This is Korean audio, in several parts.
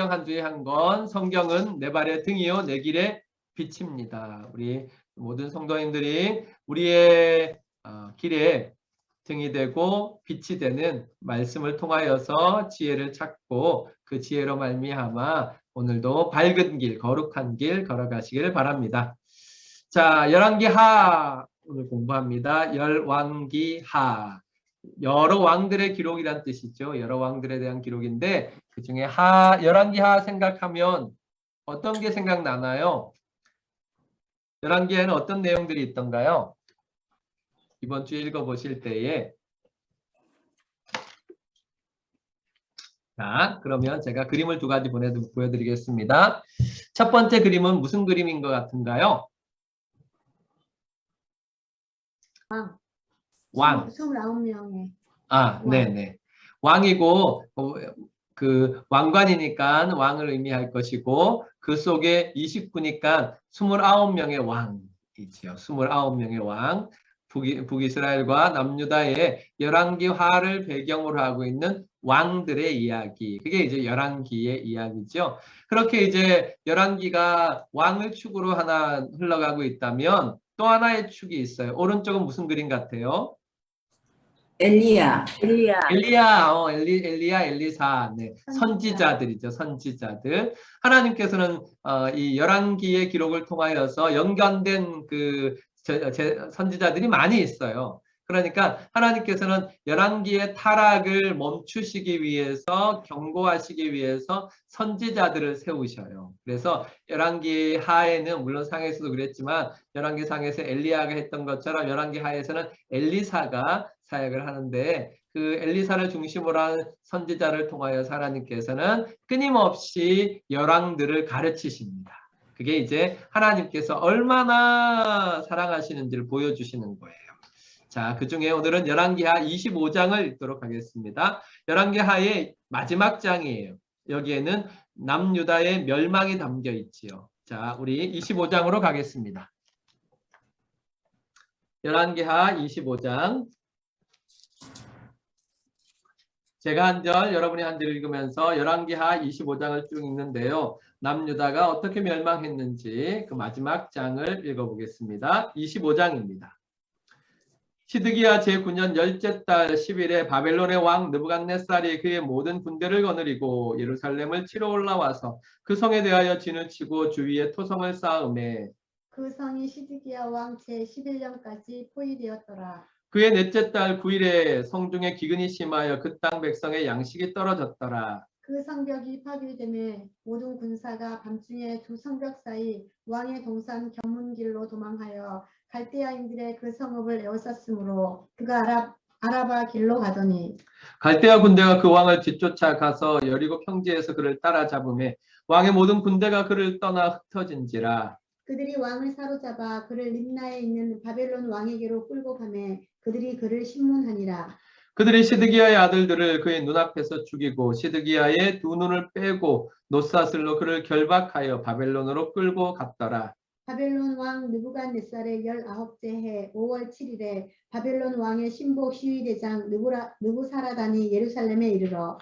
성경 한 주에 한 권, 성경은 내 발의 등이요 내 길의 빛입니다. 우리 모든 성도님들이 우리의 길에 등이 되고 빛이 되는 말씀을 통하여서 지혜를 찾고 그 지혜로 말미암아 오늘도 밝은 길, 거룩한 길 걸어가시길 바랍니다. 자, 열왕기하 오늘 공부합니다. 열왕기하. 여러 왕들의 기록이란 뜻이죠. 여러 왕들에 대한 기록인데 그 중에 열왕기하 생각하면 어떤 게 생각나나요? 열왕기하에는 어떤 내용들이 있던가요? 이번 주에 읽어보실 때에 자, 그러면 제가 그림을 두 가지 보여드리겠습니다. 첫 번째 그림은 무슨 그림인 것 같은가요? 왕. 29명의. 네네. 왕이고, 그 왕관이니까 왕을 의미할 것이고, 그 속에 29니까 29명의 왕이지요. 29명의 왕. 북이스라엘과 남유다의 열왕기하를 배경으로 하고 있는 왕들의 이야기. 그게 이제 열왕기의 이야기죠. 그렇게 이제 열왕기가 왕을 축으로 하나 흘러가고 있다면 또 하나의 축이 있어요. 오른쪽은 무슨 그림 같아요? 엘리야. 엘리사, 네. 선지자들이죠, 선지자들. 하나님께서는 이 열왕기의 기록을 통하여서 연관된 그 선지자들이 많이 있어요. 그러니까 하나님께서는 열왕기의 타락을 멈추시기 위해서 경고하시기 위해서 선지자들을 세우셔요. 그래서 열왕기 하에는 물론 상에서도 그랬지만 열왕기 상에서 엘리야가 했던 것처럼 열왕기 하에서는 엘리사가 사역을 하는데 그 엘리사를 중심으로 한 선지자를 통하여 하나님께서는 끊임없이 열왕들을 가르치십니다. 그게 이제 하나님께서 얼마나 사랑하시는지를 보여주시는 거예요. 자, 그 중에 오늘은 열왕기하 25장을 읽도록 하겠습니다. 열왕기하의 마지막 장이에요. 여기에는 남유다의 멸망이 담겨 있지요. 자, 우리 25장으로 가겠습니다. 열왕기하 25장. 제가 한 절, 여러분이 한 절 읽으면서 열왕기하 25장을 쭉 읽는데요. 남유다가 어떻게 멸망했는지 그 마지막 장을 읽어보겠습니다. 25장입니다. 시드기야 제9년 열째 달 10일에 바벨론의 왕 느부갓네살이 그의 모든 군대를 거느리고 예루살렘을 치러 올라와서 그 성에 대하여 진을 치고 주위에 토성을 쌓음에 그 성이 시드기야 왕 제11년까지 포위되었더라. 그의 넷째 달 9일에 성중에 기근이 심하여 그 땅 백성의 양식이 떨어졌더라. 그 성벽이 파괴되매 모든 군사가 밤중에 두 성벽 사이 왕의 동산 견문길로 도망하여 갈대아인들의 그 성읍을 에워쌌으므로 그가 아라바 길로 가더니 갈대아 군대가 그 왕을 뒤쫓아 가서 여리고 평지에서 그를 따라잡음에 왕의 모든 군대가 그를 떠나 흩어진지라. 그들이 왕을 사로잡아 그를 림나에 있는 바벨론 왕에게로 끌고 가매 그들이 그를 신문하니라. 그들이 시드기야의 아들들을 그의 눈앞에서 죽이고 시드기야의 두 눈을 빼고 놋사슬로 그를 결박하여 바벨론으로 끌고 갔더라. 바벨론 왕 느부갓네살의 19째 해 5월 7일에 바벨론 왕의 신복 시위대장 느부사라단이 예루살렘에 이르러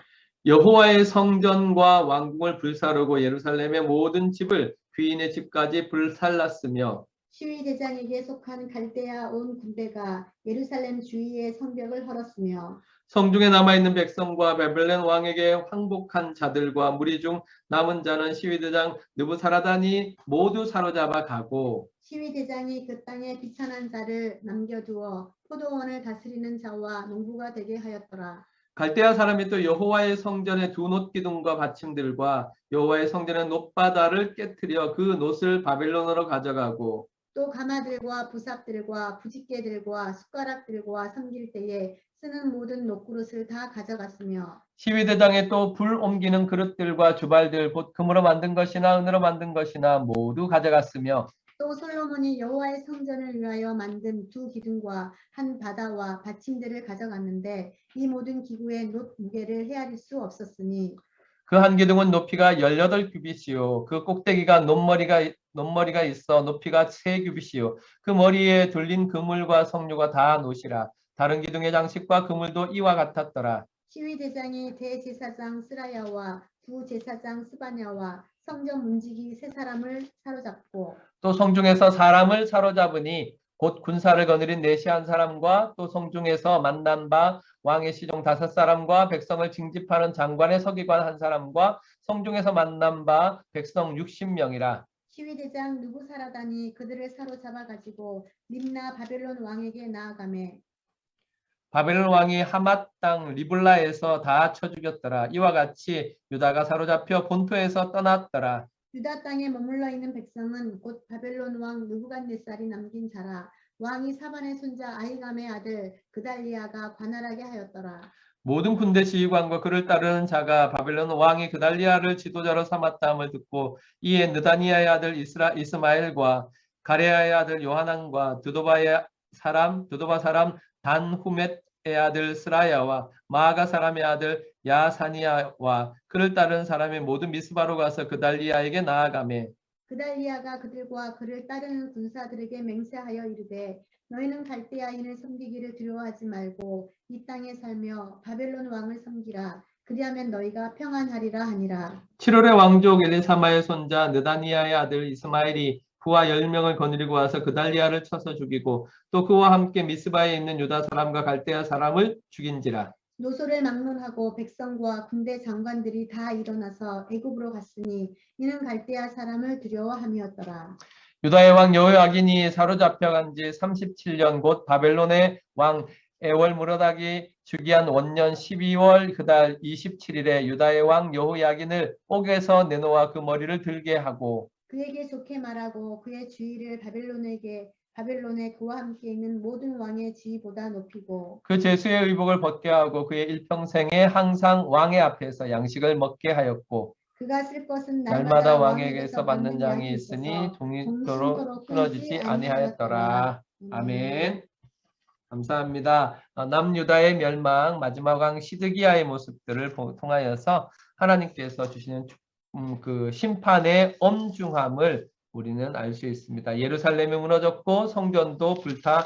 여호와의 성전과 왕궁을 불사르고 예루살렘의 모든 집을 귀인의 집까지 불살랐으며 시위대장에게 속한 갈대아 온 군대가 예루살렘 주위의 성벽을 헐었으며 성중에 남아있는 백성과 바벨론 왕에게 항복한 자들과 무리 중 남은 자는 시위대장 느부사라단이 모두 사로잡아 가고 시위대장이 그 땅에 비천한 자를 남겨두어 포도원을 다스리는 자와 농부가 되게 하였더라. 갈대아 사람이 또 여호와의 성전의 두 놋기둥과 받침들과 여호와의 성전의 놋바다를 깨뜨려 그 놋을 바벨론으로 가져가고 또 가마들과 부삽들과 부집개들과 숟가락들과 섬길 때에 쓰는 모든 놋그릇을 다 가져갔으며 시위대장에 또 불 옮기는 그릇들과 주발들 곧 금으로 만든 것이나 은으로 만든 것이나 모두 가져갔으며 또 솔로몬이 여호와의 성전을 위하여 만든 두 기둥과 한 바다와 받침들을 가져갔는데 이 모든 기구의 놋 무게를 헤아릴 수 없었으니 그 한 기둥은 높이가 18규빗이요 그 꼭대기가 놋머리가 있어 높이가 3규빗이요 그 머리에 둘린 그물과 석류가 다 놋이라. 다른 기둥의 장식과 그물도 이와 같았더라. 시위대장이 대제사장 스라야와 부제사장 스바냐와 성전 문지기 세 사람을 사로잡고 또 성중에서 사람을 사로잡으니 곧 군사를 거느린 내시 한 사람과 또 성중에서 만난 바 왕의 시종 5사람과 백성을 징집하는 장관의 서기관 한 사람과 성중에서 만난 바 백성 60명이라. 시위대장 느부사라단이 그들을 사로잡아 가지고 림나 바벨론 왕에게 나아가매 바벨론 왕이 하맛 땅 리블라에서 다 쳐 죽였더라. 이와 같이 유다가 사로잡혀 본토에서 떠났더라. 유다 땅에 머물러 있는 백성은 곧 바벨론 왕 느부갓네살이 남긴 자라. 왕이 사반의 손자 아히감의 아들 그달리아가 관할하게 하였더라. 모든 군대 지휘관과 그를 따르는 자가 바벨론 왕이 그달리아를 지도자로 삼았다함을 듣고 이에 느다니아의 아들 이스마엘과 가레아의 아들 요하난과 드도바 사람 단후멧의 아들 스라야와 마아가 사람의 아들 야사니아와 그를 따르는 사람의 모든 미스바로 가서 그달리아에게 나아가매 그달리아가 그들과 그를 따르는 군사들에게 맹세하여 이르되 너희는 갈대아인을 섬기기를 두려워하지 말고 이 땅에 살며 바벨론 왕을 섬기라. 그리하면 너희가 평안하리라 하니라. 7월에 왕족 엘리사마의 손자 느다니아의 아들 이스마엘이 그와 10명을 거느리고 와서 그달리아를 쳐서 죽이고 또 그와 함께 미스바에 있는 유다 사람과 갈대아 사람을 죽인지라. 노소를 막론하고 백성과 군대 장관들이 다 일어나서 애굽으로 갔으니 이는 갈대아 사람을 두려워함이었더라. 유다의 왕 여호야긴이 사로잡혀간 지 37년 곧 바벨론의 왕 에월무로닥이 즉위한 원년 12월 그달 27일에 유다의 왕 여호야긴을 옥에서 내놓아 그 머리를 들게 하고 그에게 좋게 말하고 그의 주의를 바벨론에 그와 함께 있는 모든 왕의 지위보다 높이고 그 제수의 의복을 벗게 하고 그의 일평생에 항상 왕의 앞에서 양식을 먹게 하였고 그가 쓸 것은 날마다 왕에게서 받는 양이 있으니 종ito록 끊어지지 아니하였더라. 아멘. 감사합니다. 남유다의 멸망, 마지막 왕 시드기야의 모습들을 통하여서 하나님께서 주시는 그 심판의 엄중함을 우리는 알 수 있습니다. 예루살렘이 무너졌고 성전도 불타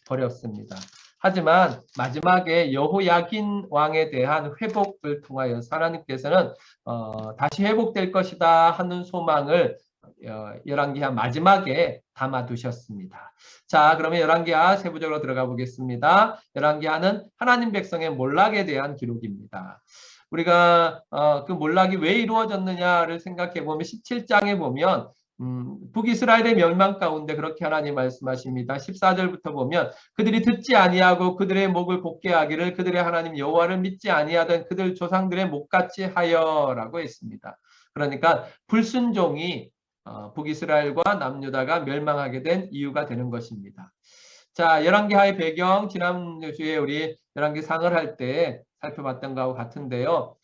버렸습니다. 하지만 마지막에 여호야긴 왕에 대한 회복을 통하여 하나님께서는 다시 회복될 것이다 하는 소망을 열왕기하 마지막에 담아두셨습니다. 자, 그러면 열왕기하 세부적으로 들어가 보겠습니다. 열왕기하는 하나님 백성의 몰락에 대한 기록입니다. 우리가 그 몰락이 왜 이루어졌느냐를 생각해 보면 17장에 보면 북이스라엘의 멸망 가운데 그렇게 하나님 말씀하십니다. 14절부터 보면 그들이 듣지 아니하고 그들의 목을 곧게 하기를 그들의 하나님 여호와를 믿지 아니하던 그들 조상들의 목같이 하여라고 했습니다. 그러니까 불순종이 북이스라엘과 남유다가 멸망하게 된 이유가 되는 것입니다. 자, 열왕기하의 배경 지난주에 우리 열왕기 상을 할 때 살펴봤던 것과 같은데요.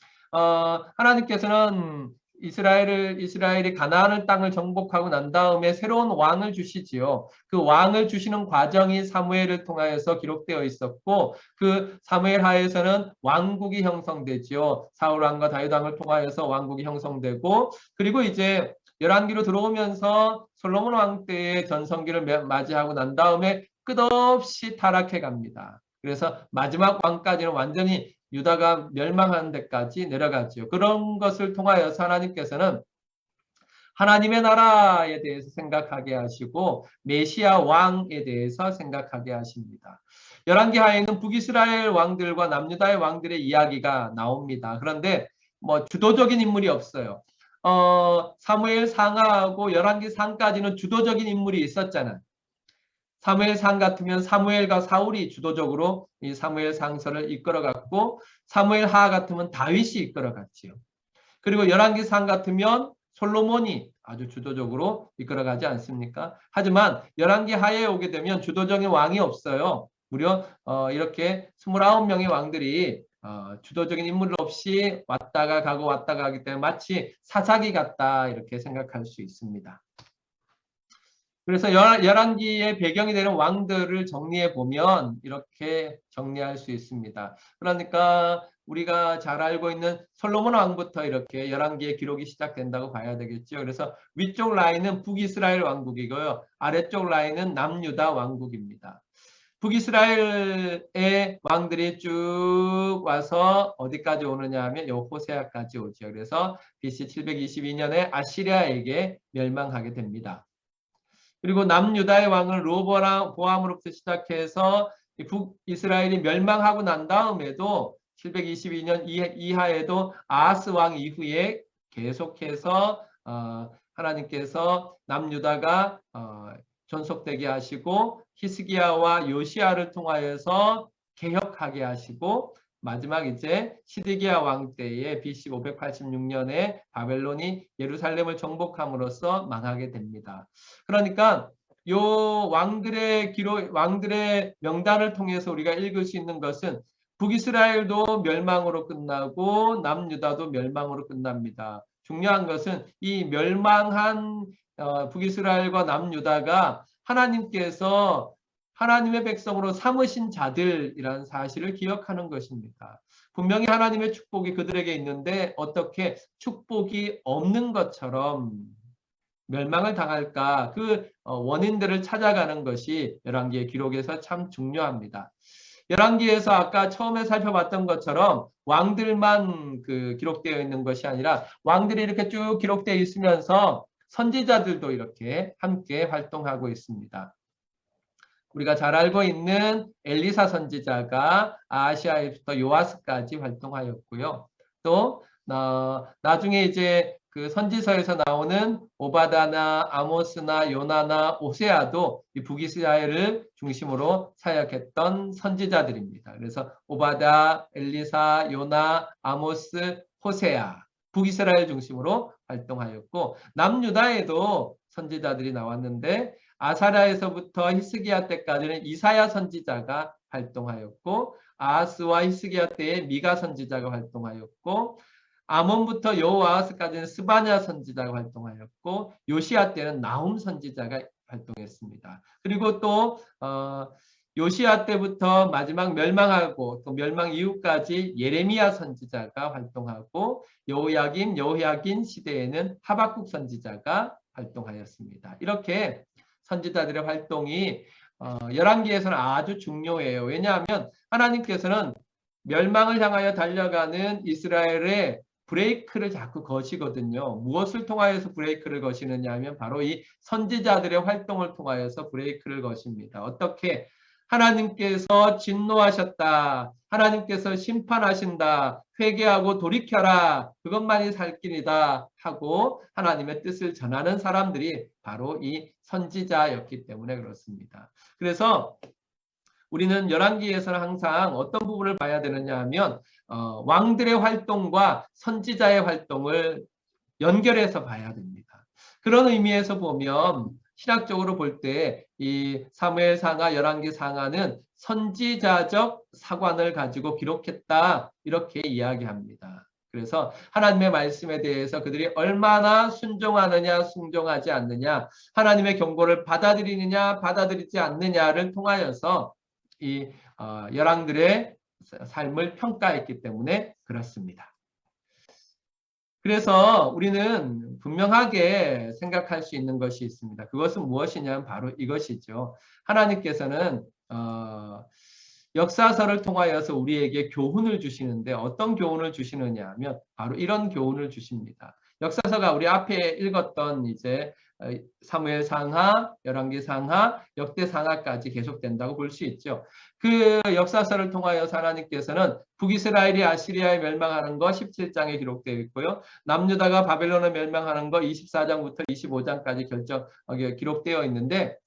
하나님께서는 이스라엘이 가나안 땅을 정복하고 난 다음에 새로운 왕을 주시지요. 그 왕을 주시는 과정이 사무엘을 통하여서 기록되어 있었고 그 사무엘 하에서는 왕국이 형성되지요. 사울 왕과 다윗 왕을 통하여서 왕국이 형성되고 그리고 이제 열왕기로 들어오면서 솔로몬 왕 때의 전성기를 맞이하고 난 다음에 끝없이 타락해 갑니다. 그래서 마지막 왕까지는 완전히 유다가 멸망하는 데까지 내려가죠. 그런 것을 통하여서 하나님께서는 하나님의 나라에 대해서 생각하게 하시고 메시아 왕에 대해서 생각하게 하십니다. 열왕기하에는 북이스라엘 왕들과 남유다의 왕들의 이야기가 나옵니다. 그런데 뭐 주도적인 인물이 없어요. 사무엘 상하하고 열왕기 상까지는 주도적인 인물이 있었잖아요. 사무엘 상 같으면 사무엘과 사울이 주도적으로 이 사무엘 상서를 이끌어갔고 사무엘 하 같으면 다윗이 이끌어갔지요. 그리고 열왕기 상 같으면 솔로몬이 아주 주도적으로 이끌어가지 않습니까? 하지만 열왕기 하에 오게 되면 주도적인 왕이 없어요. 무려 이렇게 29명의 왕들이 주도적인 인물 없이 왔다가 가고 왔다가 가기 때문에 마치 사사기 같다 이렇게 생각할 수 있습니다. 그래서 열왕기의 배경이 되는 왕들을 정리해 보면 이렇게 정리할 수 있습니다. 그러니까 우리가 잘 알고 있는 솔로몬 왕부터 이렇게 열왕기의 기록이 시작된다고 봐야 되겠죠. 그래서 위쪽 라인은 북이스라엘 왕국이고요. 아래쪽 라인은 남유다 왕국입니다. 북이스라엘의 왕들이 쭉 와서 어디까지 오느냐 하면 요 호세아까지 오죠. 그래서 BC 722년에 아시리아에게 멸망하게 됩니다. 그리고 남유다의 왕은 르호보암으로부터 시작해서 북이스라엘이 멸망하고 난 다음에도 722년 이하에도 아하스 왕 이후에 계속해서 하나님께서 남유다가 존속되게 하시고 히스기야와 요시야를 통하여서 개혁하게 하시고 마지막 이제 시드기야 왕 때에 BC 586년에 바벨론이 예루살렘을 정복함으로써 망하게 됩니다. 그러니까 요 왕들의 기록, 왕들의 명단을 통해서 우리가 읽을 수 있는 것은 북이스라엘도 멸망으로 끝나고 남유다도 멸망으로 끝납니다. 중요한 것은 이 멸망한 북이스라엘과 남유다가 하나님께서 하나님의 백성으로 삼으신 자들이라는 사실을 기억하는 것입니다. 분명히 하나님의 축복이 그들에게 있는데 어떻게 축복이 없는 것처럼 멸망을 당할까 그 원인들을 찾아가는 것이 열왕기의 기록에서 참 중요합니다. 열왕기에서 아까 처음에 살펴봤던 것처럼 왕들만 기록되어 있는 것이 아니라 왕들이 이렇게 쭉 기록되어 있으면서 선지자들도 이렇게 함께 활동하고 있습니다. 우리가 잘 알고 있는 엘리사 선지자가 아시아에부터 요아스까지 활동하였고요. 또 나중에 이제 그 선지서에서 나오는 오바다나 아모스나 요나나 오세아도 이 북이스라엘을 중심으로 사역했던 선지자들입니다. 그래서 오바다, 엘리사, 요나, 아모스, 호세아 북이스라엘 중심으로 활동하였고 남유다에도 선지자들이 나왔는데 아사랴에서부터 히스기야 때까지는 이사야 선지자가 활동하였고 아하스와 히스기야 때에 미가 선지자가 활동하였고 아몬부터 여호아하스까지는 스바냐 선지자가 활동하였고 요시야 때는 나훔 선지자가 활동했습니다. 그리고 또 요시야 때부터 마지막 멸망하고 또 멸망 이후까지 예레미야 선지자가 활동하고 여호야긴 시대에는 하박국 선지자가 활동하였습니다. 이렇게 선지자들의 활동이 열왕기에서는 아주 중요해요. 왜냐하면 하나님께서는 멸망을 향하여 달려가는 이스라엘의 브레이크를 자꾸 거시거든요. 무엇을 통하여서 브레이크를 거시느냐 하면 바로 이 선지자들의 활동을 통하여서 브레이크를 거십니다. 어떻게? 하나님께서 진노하셨다. 하나님께서 심판하신다. 회개하고 돌이켜라. 그것만이 살 길이다 하고 하나님의 뜻을 전하는 사람들이 바로 이 선지자였기 때문에 그렇습니다. 그래서 우리는 열왕기에서는 항상 어떤 부분을 봐야 되느냐 하면 왕들의 활동과 선지자의 활동을 연결해서 봐야 됩니다. 그런 의미에서 보면 신학적으로 볼 때 이 사무엘 상하, 열왕기 상하는 선지자적 사관을 가지고 기록했다 이렇게 이야기합니다. 그래서 하나님의 말씀에 대해서 그들이 얼마나 순종하느냐 순종하지 않느냐 하나님의 경고를 받아들이느냐 받아들이지 않느냐를 통하여서 이 열왕들의 삶을 평가했기 때문에 그렇습니다. 그래서 우리는 분명하게 생각할 수 있는 것이 있습니다. 그것은 무엇이냐면 바로 이것이죠. 하나님께서는 역사서를 통하여서 우리에게 교훈을 주시는데 어떤 교훈을 주시느냐 하면 바로 이런 교훈을 주십니다. 역사서가 우리 앞에 읽었던 이제 사무엘 상하, 열왕기 상하, 역대 상하까지 계속된다고 볼 수 있죠. 그 역사서를 통하여서 하나님께서는 북이스라엘이 아시리아에 멸망하는 거 17장에 기록되어 있고요. 남유다가 바벨론에 멸망하는 거 24장부터 25장까지 기록되어 있는데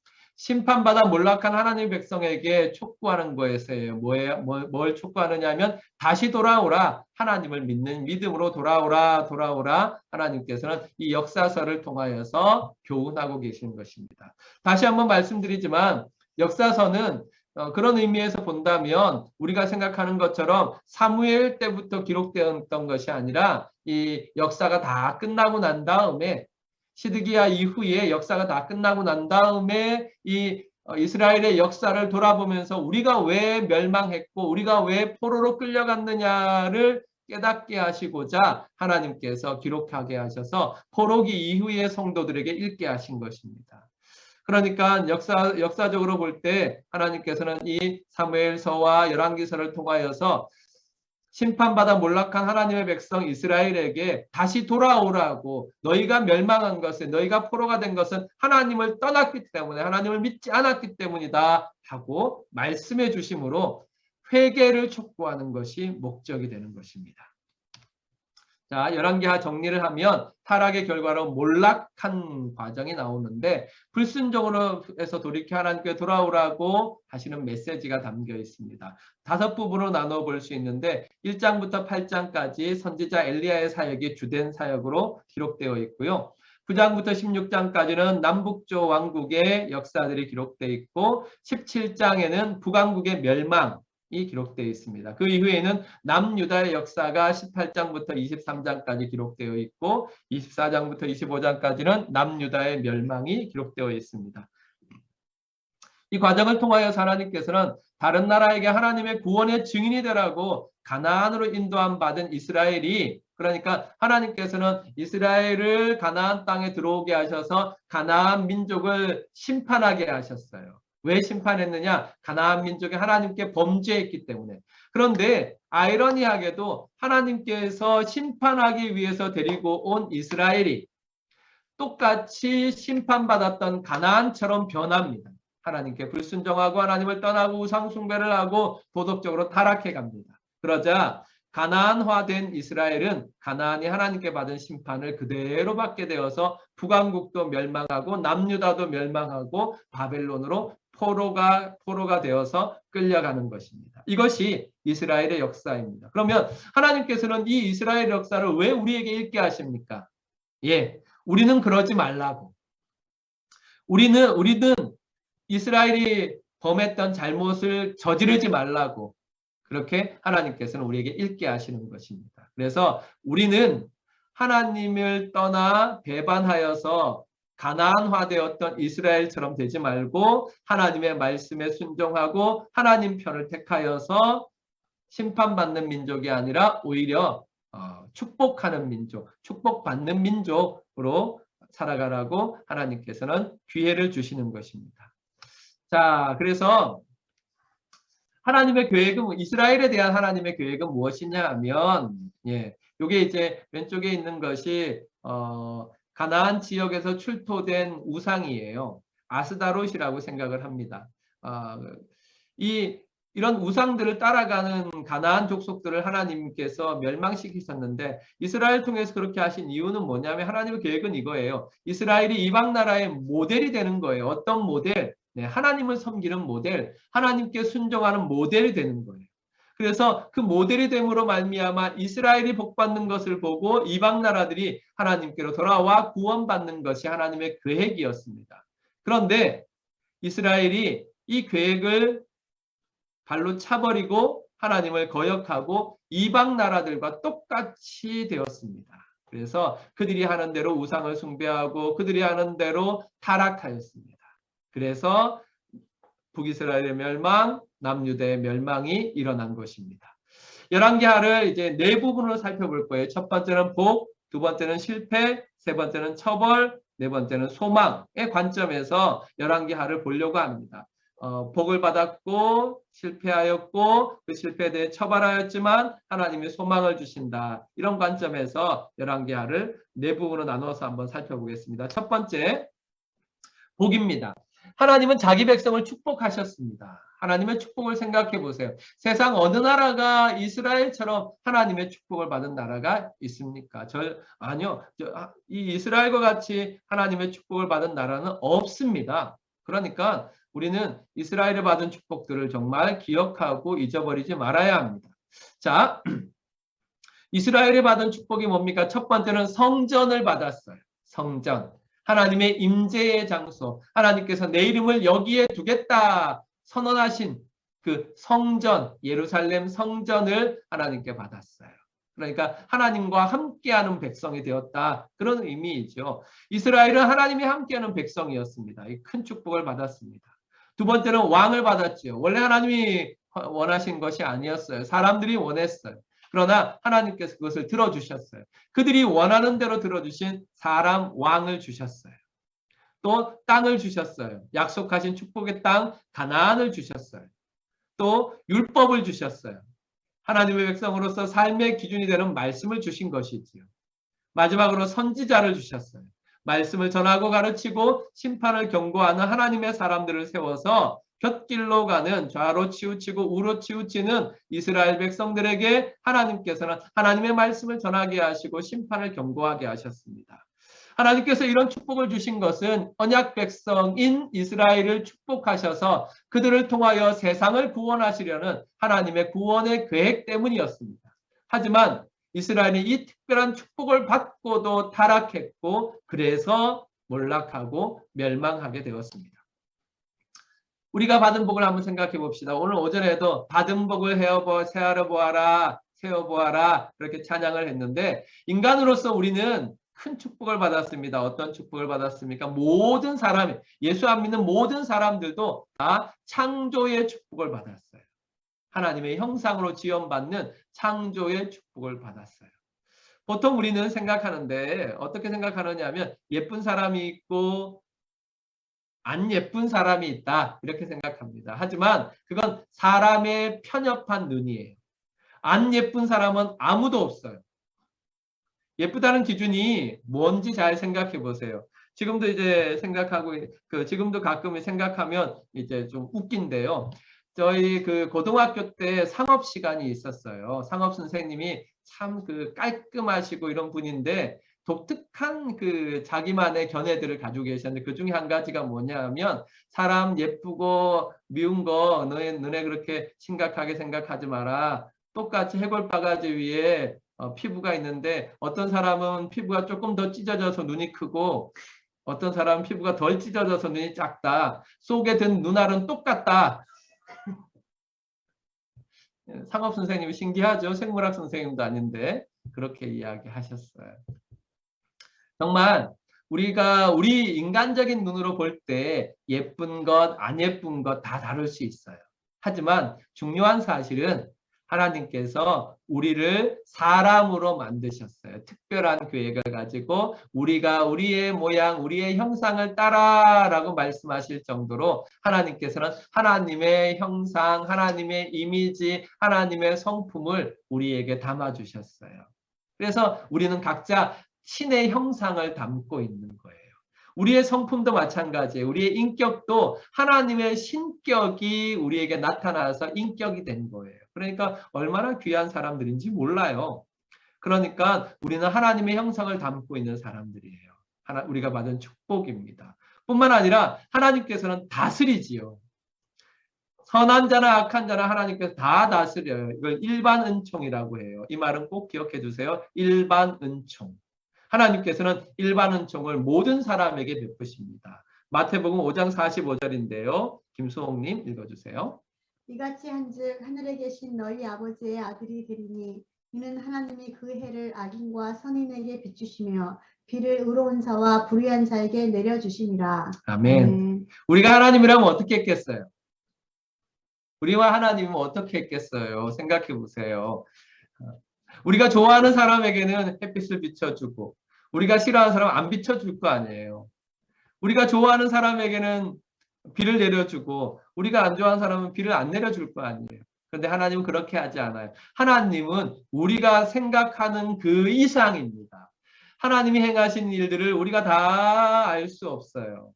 심판받아 몰락한 하나님의 백성에게 촉구하는 것에서요. 뭘 촉구하느냐 하면 다시 돌아오라. 하나님을 믿는 믿음으로 돌아오라. 하나님께서는 이 역사서를 통하여서 교훈하고 계시는 것입니다. 다시 한번 말씀드리지만 역사서는 그런 의미에서 본다면 우리가 생각하는 것처럼 사무엘 때부터 기록되었던 것이 아니라 이 역사가 다 끝나고 난 다음에 시드기야 이후에 역사가 다 끝나고 난 다음에 이 이스라엘의 역사를 돌아보면서 우리가 왜 멸망했고 우리가 왜 포로로 끌려갔느냐를 깨닫게 하시고자 하나님께서 기록하게 하셔서 포로기 이후의 성도들에게 읽게 하신 것입니다. 그러니까 역사적으로 볼 때 하나님께서는 이 사무엘서와 열왕기서를 통하여서 심판받아 몰락한 하나님의 백성 이스라엘에게 다시 돌아오라고, 너희가 멸망한 것은, 너희가 포로가 된 것은 하나님을 떠났기 때문에, 하나님을 믿지 않았기 때문이다 하고 말씀해 주심으로 회개를 촉구하는 것이 목적이 되는 것입니다. 자, 열왕기하 정리를 하면 타락의 결과로 몰락한 과정이 나오는데, 불순종으로 해서 돌이켜 하나님께 돌아오라고 하시는 메시지가 담겨 있습니다. 5부분으로 나눠 볼 수 있는데 1장부터 8장까지 선지자 엘리야의 사역이 주된 사역으로 기록되어 있고요. 9장부터 16장까지는 남북조 왕국의 역사들이 기록되어 있고 17장에는 북왕국의 멸망 이 기록되어 있습니다. 그 이후에는 남유다의 역사가 18장부터 23장까지 기록되어 있고 24장부터 25장까지는 남유다의 멸망이 기록되어 있습니다. 이 과정을 통하여서 하나님께서는 다른 나라에게 하나님의 구원의 증인이 되라고 가나안으로 인도함 받은 이스라엘이, 그러니까 하나님께서는 이스라엘을 가나안 땅에 들어오게 하셔서 가나안 민족을 심판하게 하셨어요. 왜 심판했느냐? 가나안 민족이 하나님께 범죄했기 때문에. 그런데 아이러니하게도 하나님께서 심판하기 위해서 데리고 온 이스라엘이 똑같이 심판받았던 가나안처럼 변합니다. 하나님께 불순종하고 하나님을 떠나고 우상 숭배를 하고 도덕적으로 타락해 갑니다. 그러자 가나안화된 이스라엘은 가나안이 하나님께 받은 심판을 그대로 받게 되어서 북왕국도 멸망하고 남유다도 멸망하고 바벨론으로 포로가 되어서 끌려가는 것입니다. 이것이 이스라엘의 역사입니다. 그러면 하나님께서는 이 이스라엘 역사를 왜 우리에게 읽게 하십니까? 예, 우리는 그러지 말라고. 우리는 이스라엘이 범했던 잘못을 저지르지 말라고 그렇게 하나님께서는 우리에게 읽게 하시는 것입니다. 그래서 우리는 하나님을 떠나 배반하여서 가나안화되었던 이스라엘처럼 되지 말고 하나님의 말씀에 순종하고 하나님 편을 택하여서 심판받는 민족이 아니라 오히려 축복하는 민족, 축복받는 민족으로 살아가라고 하나님께서는 기회를 주시는 것입니다. 자, 그래서 하나님의 계획은, 이스라엘에 대한 하나님의 계획은 무엇이냐 하면, 요게 이제 왼쪽에 있는 것이 가나안 지역에서 출토된 우상이에요. 아스다롯이라고 생각을 합니다. 이런 우상들을 따라가는 가나안 족속들을 하나님께서 멸망시키셨는데, 이스라엘 통해서 그렇게 하신 이유는 뭐냐면 하나님의 계획은 이거예요. 이스라엘이 이방 나라의 모델이 되는 거예요. 어떤 모델? 하나님을 섬기는 모델, 하나님께 순종하는 모델이 되는 거예요. 그래서 그 모델이 됨으로 말미암아 이스라엘이 복받는 것을 보고 이방 나라들이 하나님께로 돌아와 구원받는 것이 하나님의 계획이었습니다. 그런데 이스라엘이 이 계획을 발로 차버리고 하나님을 거역하고 이방 나라들과 똑같이 되었습니다. 그래서 그들이 하는 대로 우상을 숭배하고 그들이 하는 대로 타락하였습니다. 그래서 북이스라엘의 멸망, 남유다의 멸망이 일어난 것입니다. 열왕기하를 이제 4부분으로 살펴볼 거예요. 첫 번째는 복, 두 번째는 실패, 세 번째는 처벌, 네 번째는 소망의 관점에서 열왕기하를 보려고 합니다. 복을 받았고 실패하였고 그 실패에 대해 처벌하였지만 하나님이 소망을 주신다. 이런 관점에서 열왕기하를 4부분으로 나눠서 한번 살펴보겠습니다. 첫 번째, 복입니다. 하나님은 자기 백성을 축복하셨습니다. 하나님의 축복을 생각해 보세요. 세상 어느 나라가 이스라엘처럼 하나님의 축복을 받은 나라가 있습니까? 아니요. 이 이스라엘과 같이 하나님의 축복을 받은 나라는 없습니다. 그러니까 우리는 이스라엘에 받은 축복들을 정말 기억하고 잊어버리지 말아야 합니다. 자, 이스라엘에 받은 축복이 뭡니까? 첫 번째는 성전을 받았어요. 성전. 하나님의 임재의 장소, 하나님께서 내 이름을 여기에 두겠다 선언하신 그 성전, 예루살렘 성전을 하나님께 받았어요. 그러니까 하나님과 함께하는 백성이 되었다. 그런 의미이죠. 이스라엘은 하나님이 함께하는 백성이었습니다. 이 큰 축복을 받았습니다. 두 번째는 왕을 받았죠. 원래 하나님이 원하신 것이 아니었어요. 사람들이 원했어요. 그러나 하나님께서 그것을 들어주셨어요. 그들이 원하는 대로 들어주신 사람 왕을 주셨어요. 또 땅을 주셨어요. 약속하신 축복의 땅 가나안을 주셨어요. 또 율법을 주셨어요. 하나님의 백성으로서 삶의 기준이 되는 말씀을 주신 것이지요. 마지막으로 선지자를 주셨어요. 말씀을 전하고 가르치고 심판을 경고하는 하나님의 사람들을 세워서 곁길로 가는 좌로 치우치고 우로 치우치는 이스라엘 백성들에게 하나님께서는 하나님의 말씀을 전하게 하시고 심판을 경고하게 하셨습니다. 하나님께서 이런 축복을 주신 것은 언약 백성인 이스라엘을 축복하셔서 그들을 통하여 세상을 구원하시려는 하나님의 구원의 계획 때문이었습니다. 하지만 이스라엘이 이 특별한 축복을 받고도 타락했고 그래서 몰락하고 멸망하게 되었습니다. 우리가 받은 복을 한번 생각해 봅시다. 오늘 오전에도 받은 복을 세하러 보아라, 세어보아라 그렇게 찬양을 했는데 인간으로서 우리는 큰 축복을 받았습니다. 어떤 축복을 받았습니까? 모든 사람이 예수 안 믿는 모든 사람들도 다 창조의 축복을 받았어요. 하나님의 형상으로 지원받는 창조의 축복을 받았어요. 보통 우리는 생각하는데 어떻게 생각하느냐면 예쁜 사람이 있고 안 예쁜 사람이 있다 이렇게 생각합니다. 하지만 그건 사람의 편협한 눈이에요. 안 예쁜 사람은 아무도 없어요. 예쁘다는 기준이 뭔지 잘 생각해 보세요. 지금도 이제 생각하고 지금도 가끔 생각하면 이제 좀 웃긴데요. 저희 그 고등학교 때 상업 시간이 있었어요. 상업 선생님이 참 그 깔끔하시고 이런 분인데 독특한 그 자기만의 견해들을 가지고 계셨는데 그 중에 한 가지가 뭐냐면 사람 예쁘고 미운 거 너의 눈에 그렇게 심각하게 생각하지 마라. 똑같이 해골 바가지 위에 피부가 있는데 어떤 사람은 피부가 조금 더 찢어져서 눈이 크고 어떤 사람은 피부가 덜 찢어져서 눈이 작다. 속에 든 눈알은 똑같다. 상업 선생님이 신기하죠. 생물학 선생님도 아닌데 그렇게 이야기하셨어요. 정말 우리가 우리 인간적인 눈으로 볼 때 예쁜 것, 안 예쁜 것 다 다를 수 있어요. 하지만 중요한 사실은 하나님께서 우리를 사람으로 만드셨어요. 특별한 계획을 가지고 우리가 우리의 모양, 우리의 형상을 따라라고 말씀하실 정도로 하나님께서는 하나님의 형상, 하나님의 이미지, 하나님의 성품을 우리에게 담아주셨어요. 그래서 우리는 각자 신의 형상을 담고 있는 거예요. 우리의 성품도 마찬가지예요. 우리의 인격도 하나님의 신격이 우리에게 나타나서 인격이 된 거예요. 그러니까 얼마나 귀한 사람들인지 몰라요. 그러니까 우리는 하나님의 형상을 담고 있는 사람들이에요. 우리가 받은 축복입니다. 뿐만 아니라 하나님께서는 다스리지요. 선한 자나 악한 자나 하나님께서 다 다스려요. 이걸 일반 은총이라고 해요. 이 말은 꼭 기억해 두세요. 일반 은총. 하나님께서는 일반 은총을 모든 사람에게 베푸십니다. 마태복음 5장 45절인데요. 김수홍님 읽어주세요. 이같이 한즉 하늘에 계신 너희 아버지의 아들이 되리니 이는 하나님이 그 해를 악인과 선인에게 비추시며 비를 의로운 자와 불의한 자에게 내려주심이라. 아멘. 우리가 하나님이라면 어떻게 했겠어요? 우리와 하나님은 어떻게 했겠어요? 생각해 보세요. 우리가 좋아하는 사람에게는 햇빛을 비춰주고 우리가 싫어하는 사람은 안 비춰줄 거 아니에요. 우리가 좋아하는 사람에게는 비를 내려주고 우리가 안 좋아하는 사람은 비를 안 내려줄 거 아니에요. 그런데 하나님은 그렇게 하지 않아요. 하나님은 우리가 생각하는 그 이상입니다. 하나님이 행하신 일들을 우리가 다 알 수 없어요.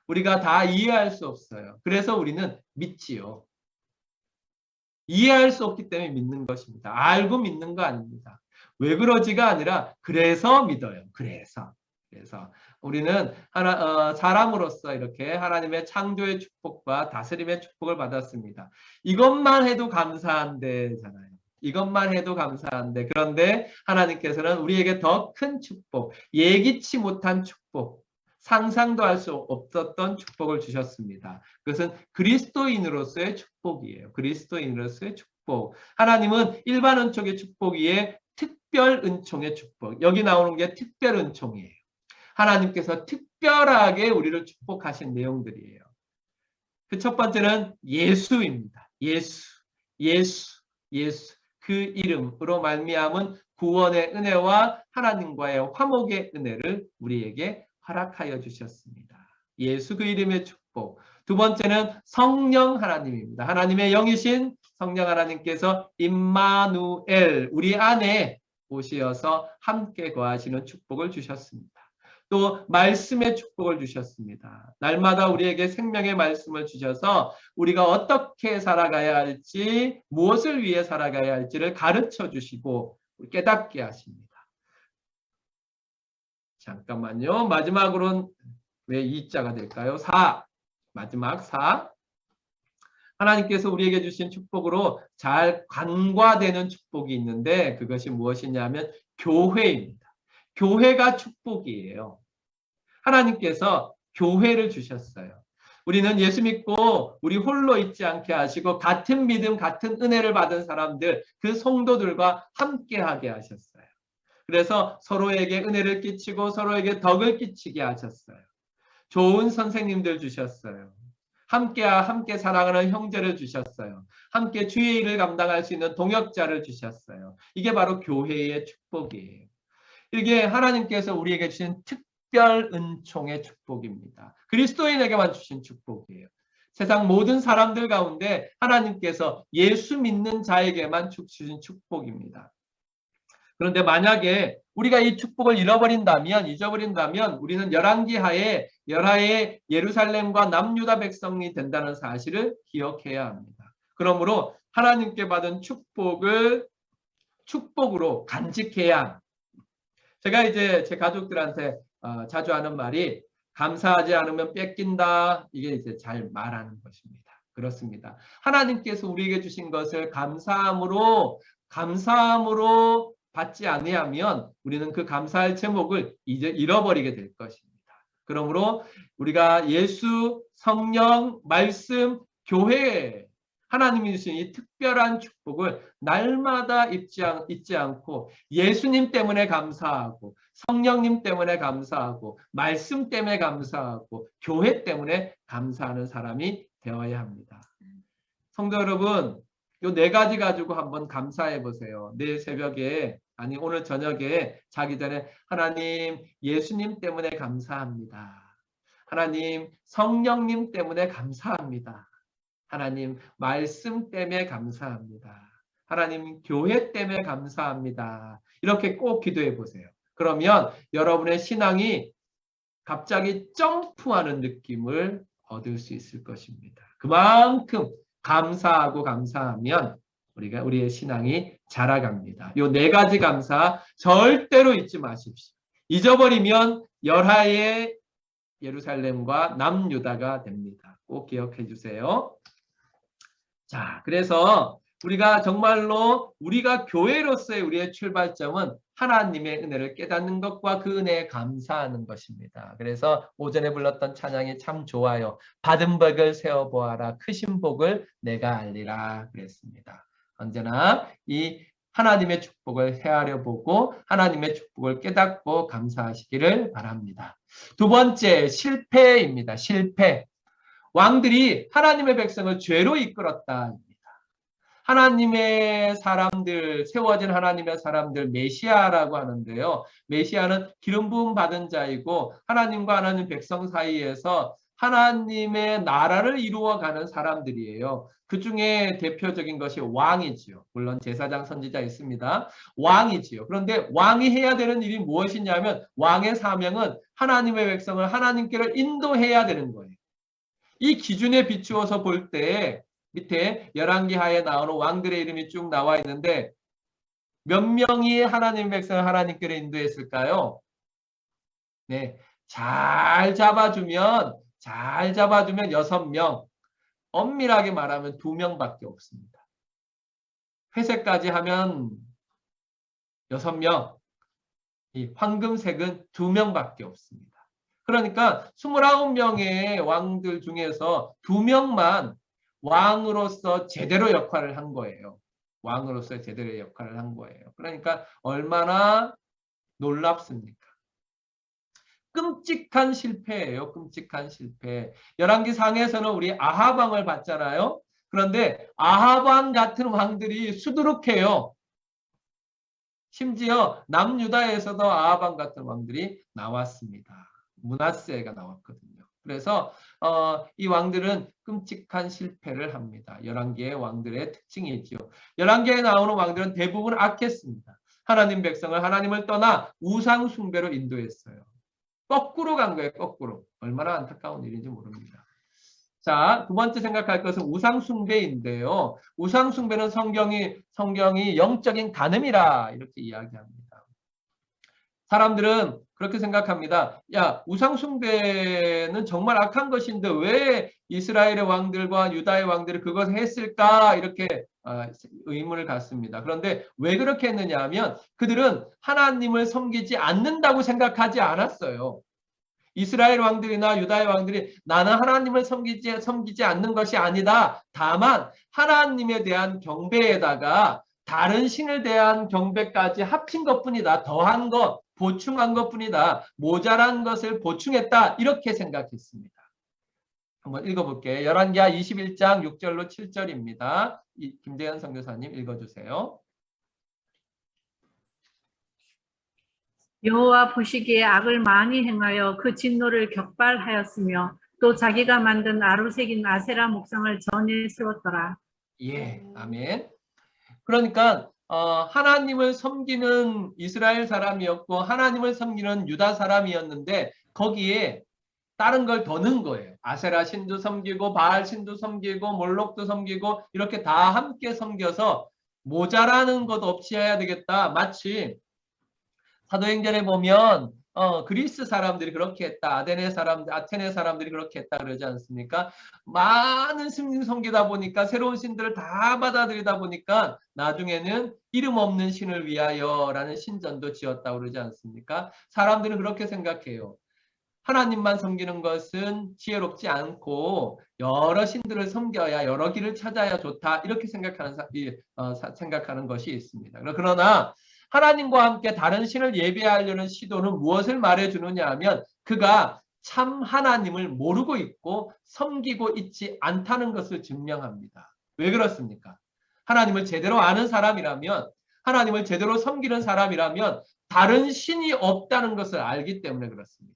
우리가 다 이해할 수 없어요. 그래서 우리는 믿지요. 이해할 수 없기 때문에 믿는 것입니다. 알고 믿는 거 아닙니다. 왜 그러지가 아니라 그래서 믿어요. 그래서 우리는 사람으로서 이렇게 하나님의 창조의 축복과 다스림의 축복을 받았습니다. 이것만 해도 감사한데잖아요. 이것만 해도 감사한데 그런데 하나님께서는 우리에게 더 큰 축복, 예기치 못한 축복, 상상도 할 수 없었던 축복을 주셨습니다. 그것은 그리스도인으로서의 축복이에요. 그리스도인으로서의 축복. 하나님은 일반 은총의 축복 위에 특별 은총의 축복. 여기 나오는 게 특별 은총이에요. 하나님께서 특별하게 우리를 축복하신 내용들이에요. 그 첫 번째는 예수입니다. 예수. 그 이름으로 말미암은 구원의 은혜와 하나님과의 화목의 은혜를 우리에게 허락하여 주셨습니다. 예수 그 이름의 축복. 두 번째는 성령 하나님입니다. 하나님의 영이신 성령 하나님께서 임마누엘, 우리 안에 오시어서 함께 거하시는 축복을 주셨습니다. 또 말씀의 축복을 주셨습니다. 날마다 우리에게 생명의 말씀을 주셔서 우리가 어떻게 살아가야 할지, 무엇을 위해 살아가야 할지를 가르쳐 주시고 깨닫게 하십니다. 잠깐만요. 마지막으로는 왜 이자가 될까요? 4. 마지막 4. 하나님께서 우리에게 주신 축복으로 잘 간과되는 축복이 있는데 그것이 무엇이냐면 교회입니다. 교회가 축복이에요. 하나님께서 교회를 주셨어요. 우리는 예수 믿고 우리 홀로 있지 않게 하시고 같은 믿음, 같은 은혜를 받은 사람들, 그 성도들과 함께하게 하셨어요. 그래서 서로에게 은혜를 끼치고 서로에게 덕을 끼치게 하셨어요. 좋은 선생님들 주셨어요. 함께 사랑하는 형제를 주셨어요. 함께 주의 일을 감당할 수 있는 동역자를 주셨어요. 이게 바로 교회의 축복이에요. 이게 하나님께서 우리에게 주신 특별 은총의 축복입니다. 그리스도인에게만 주신 축복이에요. 세상 모든 사람들 가운데 하나님께서 예수 믿는 자에게만 주신 축복입니다. 그런데 만약에 우리가 이 축복을 잊어버린다면 우리는 열하의 예루살렘과 남유다 백성이 된다는 사실을 기억해야 합니다. 그러므로 하나님께 받은 축복으로 간직해야 합니다. 제가 이제 제 가족들한테 자주 하는 말이 감사하지 않으면 뺏긴다. 이게 이제 잘 말하는 것입니다. 그렇습니다. 하나님께서 우리에게 주신 것을 감사함으로 받지 아니하면 우리는 그 감사할 제목을 이제 잃어버리게 될 것입니다. 그러므로 우리가 예수, 성령, 말씀, 교회, 하나님이 주신 이 특별한 축복을 날마다 잊지 않고 예수님 때문에 감사하고 성령님 때문에 감사하고 말씀 때문에 감사하고 교회 때문에 감사하는 사람이 되어야 합니다. 성도 여러분, 이 4가지 가지고 한번 감사해 보세요. 내일 새벽에 아니 오늘 저녁에 자기 전에 하나님 예수님 때문에 감사합니다. 하나님 성령님 때문에 감사합니다. 하나님 말씀 때문에 감사합니다. 하나님 교회 때문에 감사합니다. 이렇게 꼭 기도해 보세요. 그러면 여러분의 신앙이 갑자기 점프하는 느낌을 얻을 수 있을 것입니다. 그만큼 감사하면 우리의 신앙이 자라갑니다. 요 4가지 감사 절대로 잊지 마십시오. 잊어버리면 열하의 예루살렘과 남유다가 됩니다. 꼭 기억해 주세요. 자, 그래서 우리가 정말로 우리가 교회로서의 우리의 출발점은 하나님의 은혜를 깨닫는 것과 그 은혜에 감사하는 것입니다. 그래서 오전에 불렀던 찬양이 참 좋아요. 받은 복을 세어보아라. 크신 복을 내가 알리라 그랬습니다. 언제나 이 하나님의 축복을 헤아려 보고 하나님의 축복을 깨닫고 감사하시기를 바랍니다. 두 번째, 실패입니다. 실패. 왕들이 하나님의 백성을 죄로 이끌었다. 하나님의 사람들, 세워진 하나님의 사람들 메시아라고 하는데요. 메시아는 기름 부음 받은 자이고 하나님과 하나님 백성 사이에서 하나님의 나라를 이루어가는 사람들이에요. 그 중에 대표적인 것이 왕이지요. 물론 제사장 선지자 있습니다. 왕이지요. 그런데 왕이 해야 되는 일이 무엇이냐면 왕의 사명은 하나님의 백성을 하나님께로 인도해야 되는 거예요. 이 기준에 비추어서 볼 때 밑에 열왕기하에 나오는 왕들의 이름이 쭉 나와 있는데 몇 명이 하나님의 백성을 하나님께로 인도했을까요? 네, 잘 잡아주면 6명, 엄밀하게 말하면 2명밖에 없습니다. 회색까지 하면 6명, 이 황금색은 2명밖에 없습니다. 그러니까 29명의 왕들 중에서 2명만 왕으로서 제대로 역할을 한 거예요. 왕으로서 제대로 역할을 한 거예요. 그러니까 얼마나 놀랍습니까? 끔찍한 실패예요. 끔찍한 실패. 열왕기 상에서는 우리 아합 왕을 봤잖아요. 그런데 아합 왕 같은 왕들이 수두룩해요. 심지어 남유다에서도 아합 왕 같은 왕들이 나왔습니다. 므낫세가 나왔거든요. 그래서 이 왕들은 끔찍한 실패를 합니다. 11개의 왕들의 특징이지요. 11개에 나오는 왕들은 대부분 악했습니다. 하나님 백성을 하나님을 떠나 우상 숭배로 인도했어요. 거꾸로 간 거예요. 거꾸로. 얼마나 안타까운 일인지 모릅니다. 자, 두 번째 생각할 것은 우상 숭배인데요. 우상 숭배는 성경이 영적인 간음이라 이렇게 이야기합니다. 사람들은 그렇게 생각합니다. 야, 우상 숭배는 정말 악한 것인데 왜 이스라엘의 왕들과 유다의 왕들이 그것을 했을까? 이렇게 의문을 갖습니다. 그런데 왜 그렇게 했느냐 하면 그들은 하나님을 섬기지 않는다고 생각하지 않았어요. 이스라엘 왕들이나 유다의 왕들이 나는 하나님을 섬기지 않는 것이 아니다. 다만 하나님에 대한 경배에다가 다른 신을 대한 경배까지 합친 것뿐이다. 더한 것, 보충한 것뿐이다. 모자란 것을 보충했다. 이렇게 생각했습니다. 한번 읽어볼게요. 열왕기하 21장 6절로 7절입니다. 김재현 선교사님 읽어주세요. 여호와 보시기에 악을 많이 행하여 그 진노를 격발하였으며 또 자기가 만든 나로 새긴 아세라 목상을 전에 세웠더라. 예, 아멘. 그러니까 하나님을 섬기는 이스라엘 사람이었고 하나님을 섬기는 유다 사람이었는데 거기에 다른 걸 더 넣은 거예요. 아세라 신도 섬기고 바알 신도 섬기고 몰록도 섬기고 이렇게 다 함께 섬겨서 모자라는 것 없이 해야 되겠다. 마치 사도행전에 보면 그리스 사람들이 그렇게 했다. 아테네 사람들이 그렇게 했다 그러지 않습니까? 많은 신을 섬기다 보니까 새로운 신들을 다 받아들이다 보니까 나중에는 이름 없는 신을 위하여라는 신전도 지었다고 그러지 않습니까? 사람들은 그렇게 생각해요. 하나님만 섬기는 것은 지혜롭지 않고 여러 신들을 섬겨야 여러 길을 찾아야 좋다. 이렇게 생각하는 것이 있습니다. 그러나 하나님과 함께 다른 신을 예배하려는 시도는 무엇을 말해주느냐 하면 그가 참 하나님을 모르고 있고 섬기고 있지 않다는 것을 증명합니다. 왜 그렇습니까? 하나님을 제대로 아는 사람이라면 하나님을 제대로 섬기는 사람이라면 다른 신이 없다는 것을 알기 때문에 그렇습니다.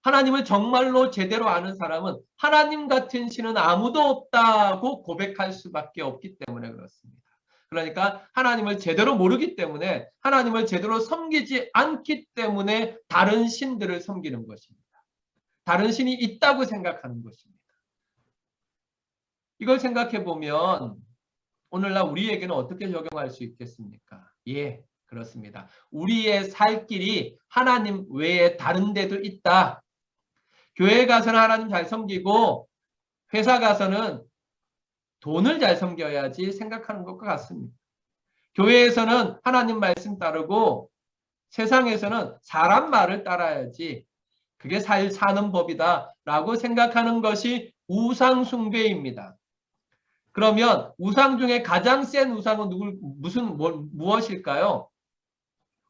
하나님을 정말로 제대로 아는 사람은 하나님 같은 신은 아무도 없다고 고백할 수밖에 없기 때문에 그렇습니다. 그러니까 하나님을 제대로 모르기 때문에 하나님을 제대로 섬기지 않기 때문에 다른 신들을 섬기는 것입니다. 다른 신이 있다고 생각하는 것입니다. 이걸 생각해 보면 오늘날 우리에게는 어떻게 적용할 수 있겠습니까? 예, 그렇습니다. 우리의 살 길이 하나님 외에 다른 데도 있다. 교회 가서는 하나님 잘 섬기고 회사 가서는 돈을 잘 섬겨야지 생각하는 것과 같습니다. 교회에서는 하나님 말씀 따르고 세상에서는 사람 말을 따라야지 그게 사는 법이다 라고 생각하는 것이 우상 숭배입니다. 그러면 우상 중에 가장 센 우상은 무엇일까요?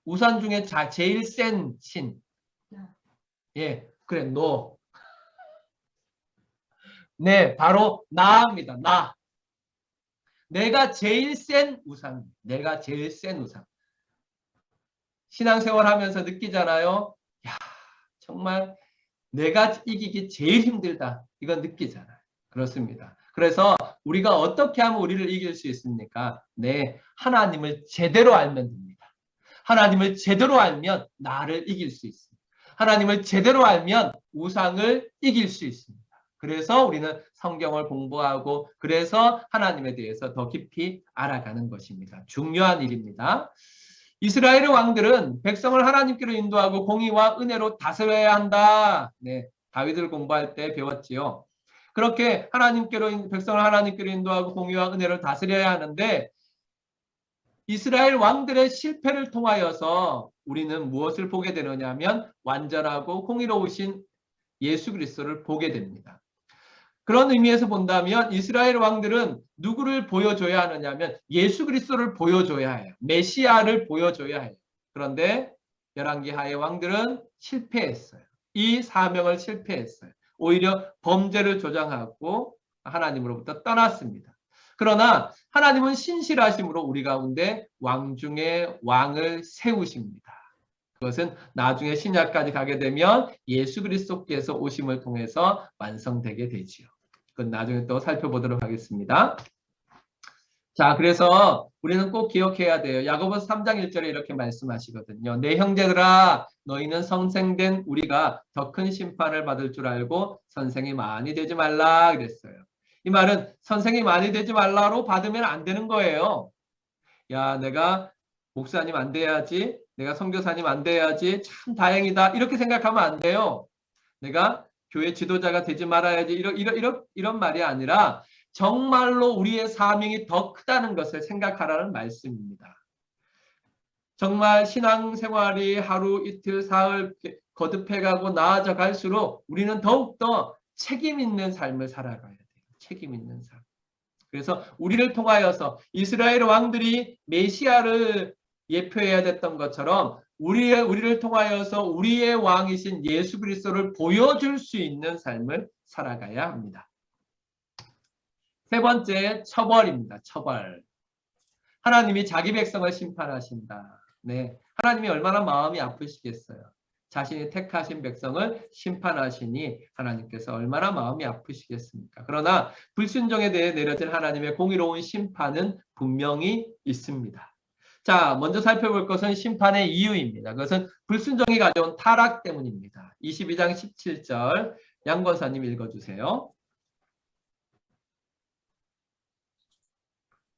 우상 중에 제일 센 신. 예, 그래, 너. 네, 바로 나입니다. 나. 내가 제일 센 우상. 내가 제일 센 우상. 신앙생활 하면서 느끼잖아요. 야, 정말 내가 이기기 제일 힘들다. 이건 느끼잖아요. 그렇습니다. 그래서 우리가 어떻게 하면 우리를 이길 수 있습니까? 네, 하나님을 제대로 알면 됩니다. 하나님을 제대로 알면 나를 이길 수 있습니다. 하나님을 제대로 알면 우상을 이길 수 있습니다. 그래서 우리는 성경을 공부하고 그래서 하나님에 대해서 더 깊이 알아가는 것입니다. 중요한 일입니다. 이스라엘의 왕들은 백성을 하나님께로 인도하고 공의와 은혜로 다스려야 한다. 네, 다윗을 공부할 때 배웠지요. 그렇게 백성을 하나님께로 인도하고 공의와 은혜로 다스려야 하는데 이스라엘 왕들의 실패를 통하여서 우리는 무엇을 보게 되느냐 하면 완전하고 공의로우신 예수 그리스도를 보게 됩니다. 그런 의미에서 본다면 이스라엘 왕들은 누구를 보여줘야 하느냐 하면 예수 그리스도를 보여줘야 해요. 메시아를 보여줘야 해요. 그런데 열왕기하의 왕들은 실패했어요. 이 사명을 실패했어요. 오히려 범죄를 조장하고 하나님으로부터 떠났습니다. 그러나 하나님은 신실하심으로 우리 가운데 왕 중에 왕을 세우십니다. 그것은 나중에 신약까지 가게 되면 예수 그리스도께서 오심을 통해서 완성되게 되지요. 그건 나중에 또 살펴보도록 하겠습니다. 자, 그래서 우리는 꼭 기억해야 돼요. 야고보서 3장 1절에 이렇게 말씀하시거든요. 내 형제들아, 너희는 선생된 우리가 더 큰 심판을 받을 줄 알고 선생이 많이 되지 말라 그랬어요. 이 말은 선생이 많이 되지 말라로 받으면 안 되는 거예요. 야, 내가 목사님 안 돼야지, 내가 선교사님 안 돼야지, 참 다행이다, 이렇게 생각하면 안 돼요. 내가 교회 지도자가 되지 말아야지, 이런 말이 아니라 정말로 우리의 사명이 더 크다는 것을 생각하라는 말씀입니다. 정말 신앙생활이 하루 이틀 사흘 거듭해가고 나아져 갈수록 우리는 더욱더 책임 있는 삶을 살아가야 돼요. 책임 있는 삶. 그래서 우리를 통하여서 이스라엘 왕들이 메시아를 예표해야 됐던 것처럼 우리를 통하여서 우리의 왕이신 예수 그리스도를 보여줄 수 있는 삶을 살아가야 합니다. 세 번째, 처벌입니다. 처벌. 하나님이 자기 백성을 심판하신다. 네, 하나님이 얼마나 마음이 아프시겠어요. 자신이 택하신 백성을 심판하시니 하나님께서 얼마나 마음이 아프시겠습니까? 그러나 불순종에 대해 내려진 하나님의 공의로운 심판은 분명히 있습니다. 자, 먼저 살펴볼 것은 심판의 이유입니다. 그것은 불순종이 가져온 타락 때문입니다. 22장 17절 양 권사님 읽어주세요.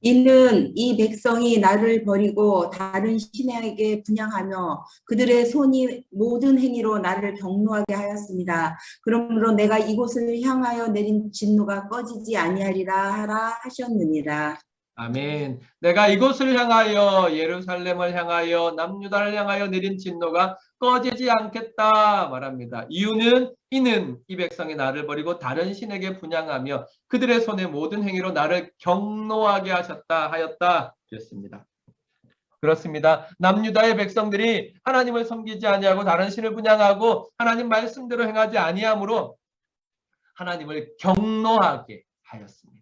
이는 이 백성이 나를 버리고 다른 신에게 분향하며 그들의 손이 모든 행위로 나를 경노하게 하였습니다. 그러므로 내가 이곳을 향하여 내린 진노가 꺼지지 아니하리라 하라 하셨느니라. 아멘. 내가 이곳을 향하여 예루살렘을 향하여 남유다를 향하여 내린 진노가 꺼지지 않겠다 말합니다. 이유는 이는 이 백성이 나를 버리고 다른 신에게 분향하며 그들의 손의 모든 행위로 나를 경노하게 하였다 그랬습니다. 그렇습니다. 남유다의 백성들이 하나님을 섬기지 아니하고 다른 신을 분향하고 하나님 말씀대로 행하지 아니함으로 하나님을 경노하게 하였습니다.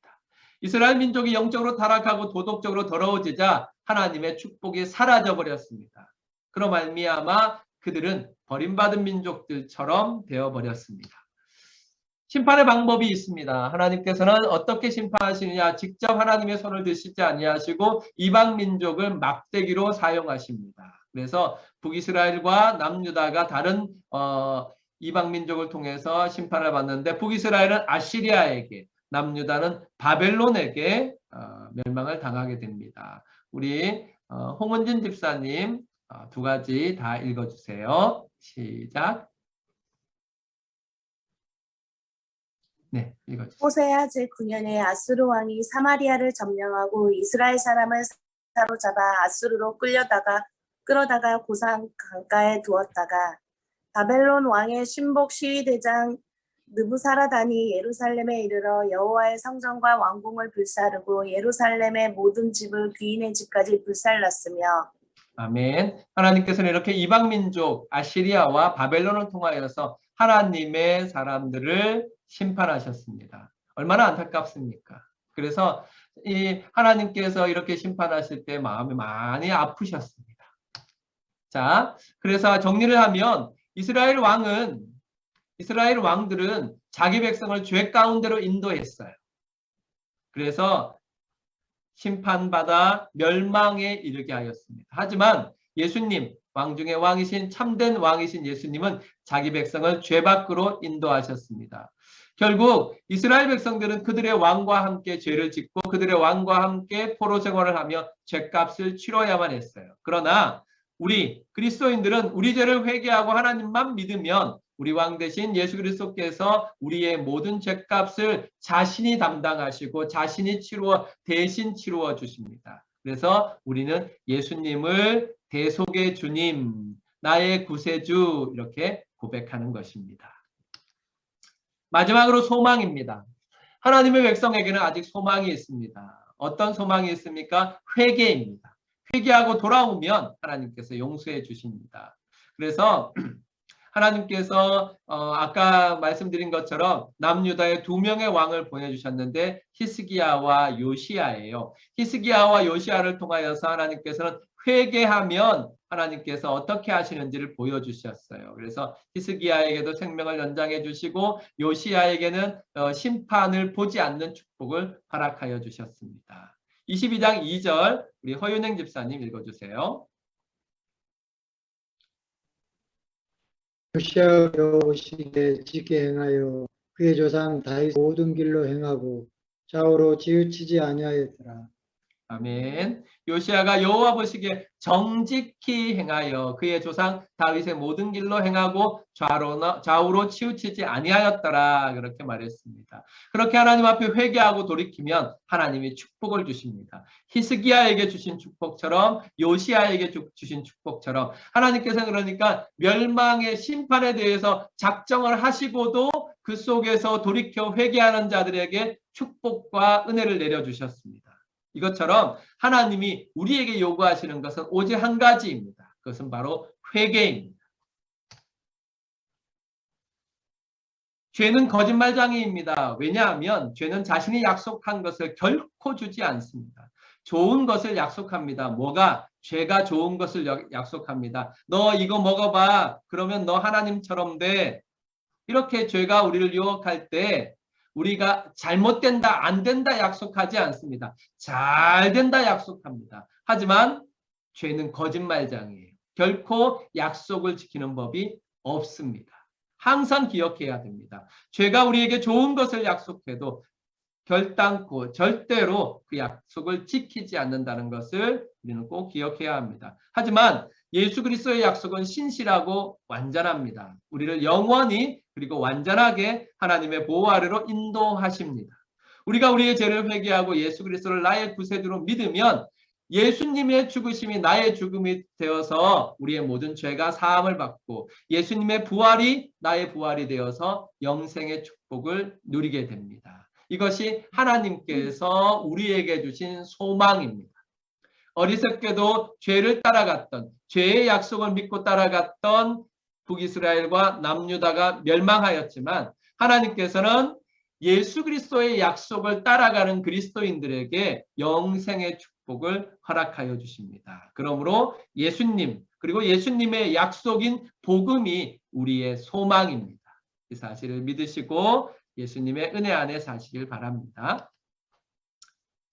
이스라엘 민족이 영적으로 타락하고 도덕적으로 더러워지자 하나님의 축복이 사라져 버렸습니다. 그로 말미암아 그들은 버림받은 민족들처럼 되어버렸습니다. 심판의 방법이 있습니다. 하나님께서는 어떻게 심판하시느냐, 직접 하나님의 손을 드시지 아니하시고 이방 민족을 막대기로 사용하십니다. 그래서 북이스라엘과 남유다가 다른 이방 민족을 통해서 심판을 받는데 북이스라엘은 아시리아에게, 남유다는 바벨론에게 멸망을 당하게 됩니다. 우리 홍은진 집사님 두 가지 다 읽어주세요. 시작. 네, 읽어주세요. 호세아 제9년에 아수르 왕이 사마리아를 점령하고 이스라엘 사람을 사로잡아 아수르로 끌어다가 고산 강가에 두었다가 바벨론 왕의 신복 시위대장 느부사라단이 예루살렘에 이르러 여호와의 성전과 왕궁을 불사르고 예루살렘의 모든 집을 귀인의 집까지 불살랐으며. 아멘. 하나님께서는 이렇게 이방 민족 아시리아와 바벨론을 통하여서 하나님의 사람들을 심판하셨습니다. 얼마나 안타깝습니까? 그래서 이 하나님께서 이렇게 심판하실 때 마음이 많이 아프셨습니다. 자, 그래서 정리를 하면 이스라엘 왕들은 자기 백성을 죄 가운데로 인도했어요. 그래서 심판받아 멸망에 이르게 하였습니다. 하지만 예수님, 왕 중에 왕이신 참된 왕이신 예수님은 자기 백성을 죄 밖으로 인도하셨습니다. 결국 이스라엘 백성들은 그들의 왕과 함께 죄를 짓고 그들의 왕과 함께 포로 생활을 하며 죄값을 치러야만 했어요. 그러나 우리 그리스도인들은 우리 죄를 회개하고 하나님만 믿으면 우리 왕 대신 예수 그리스도께서 우리의 모든 죄값을 자신이 담당하시고 자신이 대신 치루어 주십니다. 그래서 우리는 예수님을 대속의 주님, 나의 구세주 이렇게 고백하는 것입니다. 마지막으로 소망입니다. 하나님의 백성에게는 아직 소망이 있습니다. 어떤 소망이 있습니까? 회개입니다. 회개하고 돌아오면 하나님께서 용서해 주십니다. 그래서 하나님께서 아까 말씀드린 것처럼 남유다의 2명의 왕을 보내주셨는데 히스기야와 요시야예요. 히스기야와 요시야를 통하여서 하나님께서는 회개하면 하나님께서 어떻게 하시는지를 보여주셨어요. 그래서 히스기야에게도 생명을 연장해 주시고 요시야에게는 심판을 보지 않는 축복을 허락하여 주셨습니다. 22장 2절 우리 허윤행 집사님 읽어주세요. 요시야 여호시에 지게 행하여 그의 조상 다윗 모든 길로 행하고 좌우로 치우치지 아니하였더라. 아멘. 요시야가 여호와 보시기에 정직히 행하여 그의 조상 다윗의 모든 길로 행하고 좌우로 치우치지 아니하였더라. 그렇게 말했습니다. 그렇게 하나님 앞에 회개하고 돌이키면 하나님이 축복을 주십니다. 히스기야에게 주신 축복처럼 요시야에게 주신 축복처럼 하나님께서 그러니까 멸망의 심판에 대해서 작정을 하시고도 그 속에서 돌이켜 회개하는 자들에게 축복과 은혜를 내려주셨습니다. 이것처럼 하나님이 우리에게 요구하시는 것은 오직 한 가지입니다. 그것은 바로 회개입니다. 죄는 거짓말장애입니다. 왜냐하면 죄는 자신이 약속한 것을 결코 주지 않습니다. 좋은 것을 약속합니다. 뭐가? 죄가 좋은 것을 약속합니다. 너 이거 먹어봐. 그러면 너 하나님처럼 돼. 이렇게 죄가 우리를 유혹할 때 우리가 잘못된다, 안 된다 약속하지 않습니다. 잘 된다 약속합니다. 하지만 죄는 거짓말장애예요. 결코 약속을 지키는 법이 없습니다. 항상 기억해야 됩니다. 죄가 우리에게 좋은 것을 약속해도 결단코 절대로 그 약속을 지키지 않는다는 것을 우리는 꼭 기억해야 합니다. 하지만 예수 그리스도의 약속은 신실하고 완전합니다. 우리를 영원히 그리고 완전하게 하나님의 보호 아래로 인도하십니다. 우리가 우리의 죄를 회개하고 예수 그리스도를 나의 구세주로 믿으면 예수님의 죽으심이 나의 죽음이 되어서 우리의 모든 죄가 사함을 받고 예수님의 부활이 나의 부활이 되어서 영생의 축복을 누리게 됩니다. 이것이 하나님께서 우리에게 주신 소망입니다. 어리석게도 죄를 따라갔던 죄의 약속을 믿고 따라갔던 북이스라엘과 남유다가 멸망하였지만 하나님께서는 예수 그리스도의 약속을 따라가는 그리스도인들에게 영생의 축복을 허락하여 주십니다. 그러므로 예수님 그리고 예수님의 약속인 복음이 우리의 소망입니다. 이 사실을 믿으시고 예수님의 은혜 안에 사시길 바랍니다.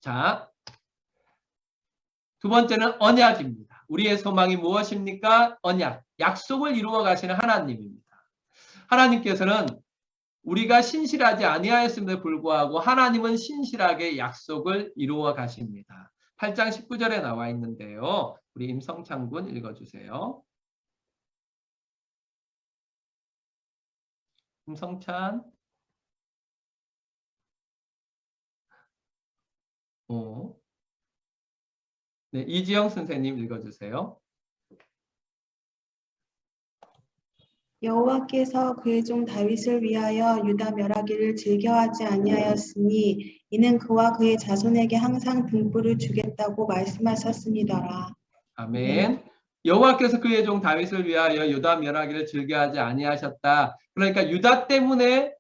자, 두 번째는 언약입니다. 우리의 소망이 무엇입니까? 언약, 약속을 이루어 가시는 하나님입니다. 하나님께서는 우리가 신실하지 아니하였음에도 불구하고 하나님은 신실하게 약속을 이루어 가십니다. 8장 19절에 나와 있는데요. 우리 임성찬 군 읽어주세요. 임성찬. 네, 이지영 선생님 읽어주세요. 여호와께서 그의 종 다윗을 위하여 유다 멸하기를 즐겨하지 아니하였으니 이는 그와 그의 자손에게 항상 등불을 주겠다고 말씀하셨음이더라. 아멘. 여호와께서 그의 종 다윗을 위하여 유다 멸하기를 즐겨하지 아니하셨다. 그러니까 유다 때문에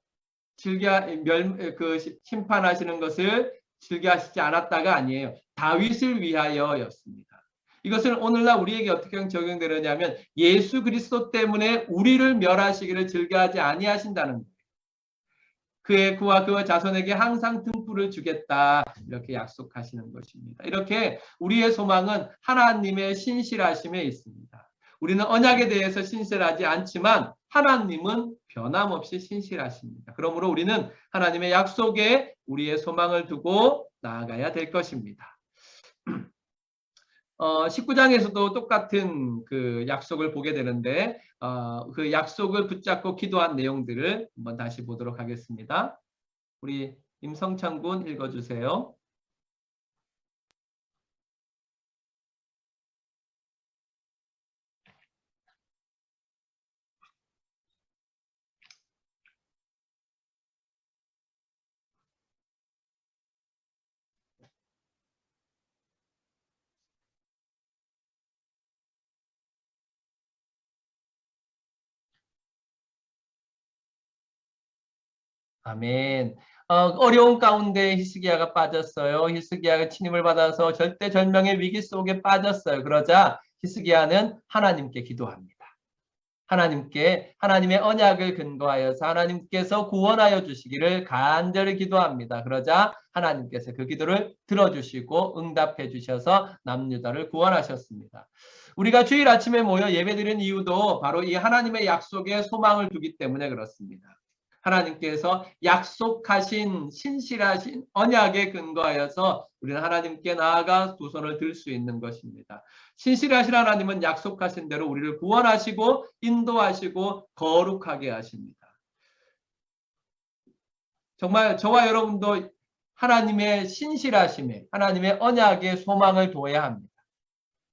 심판하시는 것을 즐겨하시지 않았다가 아니에요. 다윗을 위하여였습니다. 이것은 오늘날 우리에게 어떻게 적용되느냐면 예수 그리스도 때문에 우리를 멸하시기를 즐겨하지 아니하신다는 거예요. 그와 그의 자손에게 항상 등불을 주겠다 이렇게 약속하시는 것입니다. 이렇게 우리의 소망은 하나님의 신실하심에 있습니다. 우리는 언약에 대해서 신실하지 않지만 하나님은 변함없이 신실하십니다. 그러므로 우리는 하나님의 약속에 우리의 소망을 두고 나아가야 될 것입니다. 19장에서도 똑같은 그 약속을 보게 되는데 그 약속을 붙잡고 기도한 내용들을 한번 다시 보도록 하겠습니다. 우리 임성찬 군 읽어주세요. 아멘. 어려운 가운데 히스기야가 빠졌어요. 히스기야가 침임을 받아서 절대절명의 위기 속에 빠졌어요. 그러자 히스기야는 하나님께 기도합니다. 하나님의 언약을 근거하여서 하나님께서 구원하여 주시기를 간절히 기도합니다. 그러자 하나님께서 그 기도를 들어주시고 응답해 주셔서 남유다를 구원하셨습니다. 우리가 주일 아침에 모여 예배드리는 이유도 바로 이 하나님의 약속에 소망을 두기 때문에 그렇습니다. 하나님께서 약속하신 신실하신 언약에 근거하여서 우리는 하나님께 나아가 두 손을 들 수 있는 것입니다. 신실하신 하나님은 약속하신 대로 우리를 구원하시고 인도하시고 거룩하게 하십니다. 정말 저와 여러분도 하나님의 신실하심에 하나님의 언약에 소망을 둬야 합니다.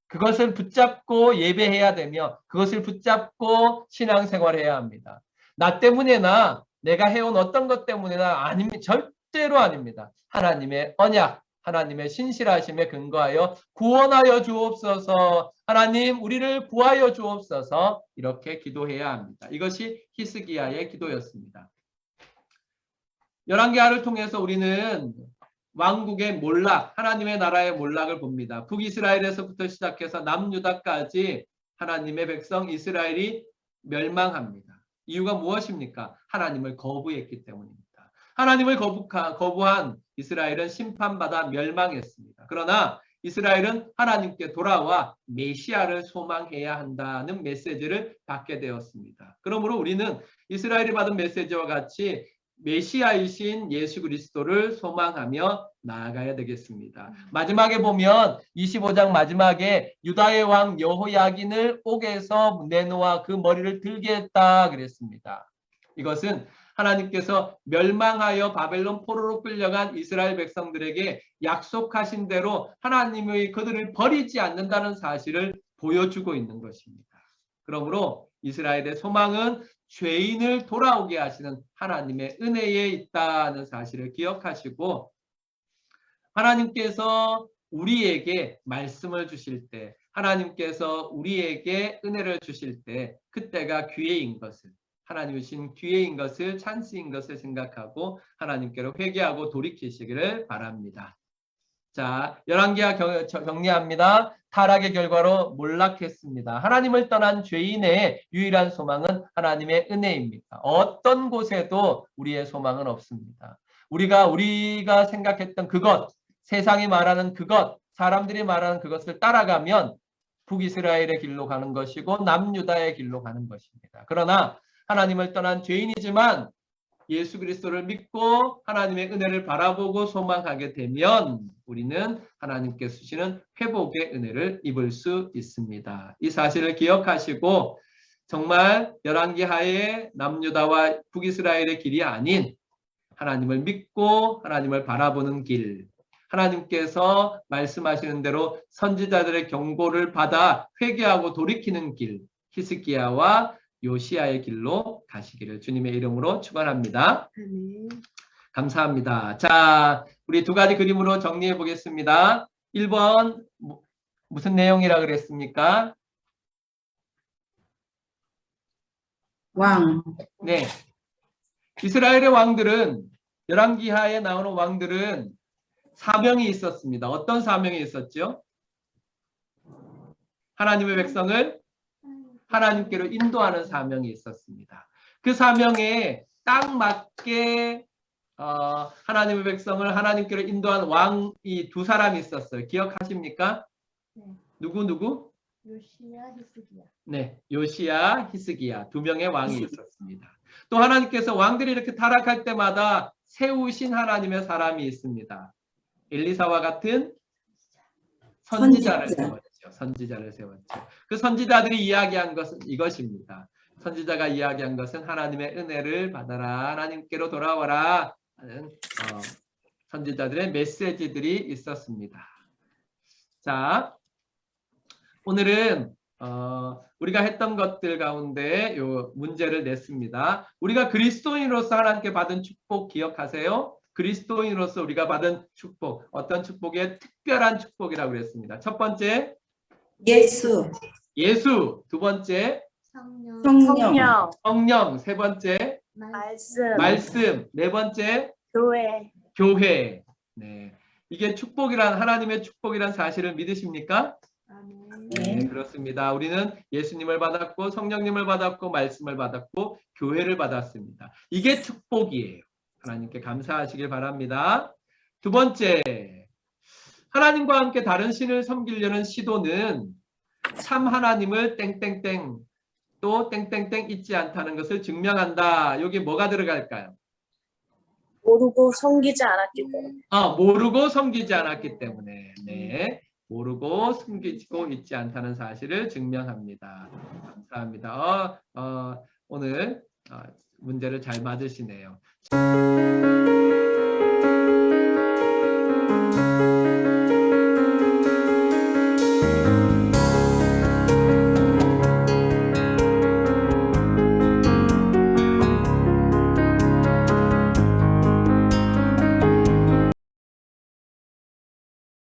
그것을 붙잡고 예배해야 되며 그것을 붙잡고 신앙생활해야 합니다. 나 때문에나 내가 해온 어떤 것 때문에나 아닙니다. 절대로 아닙니다. 하나님의 언약, 하나님의 신실하심에 근거하여 구원하여 주옵소서. 하나님 우리를 구하여 주옵소서. 이렇게 기도해야 합니다. 이것이 히스기야의 기도였습니다. 열왕기하를 통해서 우리는 왕국의 몰락, 하나님의 나라의 몰락을 봅니다. 북이스라엘에서부터 시작해서 남유다까지 하나님의 백성 이스라엘이 멸망합니다. 이유가 무엇입니까? 하나님을 거부했기 때문입니다. 하나님을 거부한 이스라엘은 심판받아 멸망했습니다. 그러나 이스라엘은 하나님께 돌아와 메시아를 소망해야 한다는 메시지를 받게 되었습니다. 그러므로 우리는 이스라엘이 받은 메시지와 같이 메시아이신 예수 그리스도를 소망하며 나아가야 되겠습니다. 마지막에 보면 25장 마지막에 유다의 왕 여호야긴을 옥에서 내놓아 그 머리를 들게 했다 그랬습니다. 이것은 하나님께서 멸망하여 바벨론 포로로 끌려간 이스라엘 백성들에게 약속하신 대로 하나님의 그들을 버리지 않는다는 사실을 보여주고 있는 것입니다. 그러므로 이스라엘의 소망은 죄인을 돌아오게 하시는 하나님의 은혜에 있다는 사실을 기억하시고 하나님께서 우리에게 말씀을 주실 때 하나님께서 우리에게 은혜를 주실 때 그때가 기회인 것을 하나님이 주신 기회인 것을 찬스인 것을 생각하고 하나님께로 회개하고 돌이키시기를 바랍니다. 자, 열왕기하 정리합니다. 타락의 결과로 몰락했습니다. 하나님을 떠난 죄인의 유일한 소망은 하나님의 은혜입니다. 어떤 곳에도 우리의 소망은 없습니다. 우리가 생각했던 그것, 세상이 말하는 그것, 사람들이 말하는 그것을 따라가면 북이스라엘의 길로 가는 것이고 남유다의 길로 가는 것입니다. 그러나 하나님을 떠난 죄인이지만 예수 그리스도를 믿고 하나님의 은혜를 바라보고 소망하게 되면 우리는 하나님께서 주시는 회복의 은혜를 입을 수 있습니다. 이 사실을 기억하시고 정말 열왕기하의 남유다와 북이스라엘의 길이 아닌 하나님을 믿고 하나님을 바라보는 길, 하나님께서 말씀하시는 대로 선지자들의 경고를 받아 회개하고 돌이키는 길, 히스기야와 요시야의 길로 가시기를 주님의 이름으로 축원합니다. 감사합니다. 자, 우리 두 가지 그림으로 정리해 보겠습니다. 1번 무슨 내용이라 그랬습니까? 왕. 네. 이스라엘의 왕들은 열왕기하에 나오는 왕들은 사명이 있었습니다. 어떤 사명이 있었죠? 하나님의 백성을 하나님께로 인도하는 사명이 있었습니다. 그 사명에 딱 맞게 하나님의 백성을 하나님께로 인도한 왕이 두 사람이 있었어요. 기억하십니까? 네. 누구? 요시야, 히스기야. 네, 요시야, 히스기야 두 명의 왕이 있었습니다. 또 하나님께서 왕들이 이렇게 타락할 때마다 세우신 하나님의 사람이 있습니다. 엘리사와 같은 선지자를 세웠죠. 선지자를 세웠죠. 그 선지자들이 이야기한 것은 이것입니다. 선지자가 이야기한 것은 하나님의 은혜를 받아라, 하나님께로 돌아와라 하는 선지자들의 메시지들이 있었습니다. 자, 오늘은 우리가 했던 것들 가운데 요 문제를 냈습니다. 우리가 그리스도인으로서 하나님께 받은 축복 기억하세요? 그리스도인으로서 우리가 받은 축복, 어떤 축복의 특별한 축복이라고 그랬습니다. 첫 번째, 예수. 두 번째, 성령, 성령. 성령, 세 번째, 말씀, 네 번째, 교회. 네. 이게 축복이란 하나님의 축복이란 사실을 믿으십니까? 아멘. 네, 그렇습니다. 우리는 예수님을 받았고 성령님을 받았고 말씀을 받았고 교회를 받았습니다. 이게 축복이에요. 하나님께 감사하시길 바랍니다. 두 번째, 하나님과 함께 다른 신을 섬기려는 시도는 참 하나님을 땡땡땡 또 땡땡땡 잊지 않다는 것을 증명한다. 여기 뭐가 들어갈까요? 모르고 섬기지 않았기 때문에. 모르고 섬기지 않았기 때문에. 네. 모르고 숨기고 있지 않다는 사실을 증명합니다. 감사합니다. 오늘 문제를 잘 맞으시네요.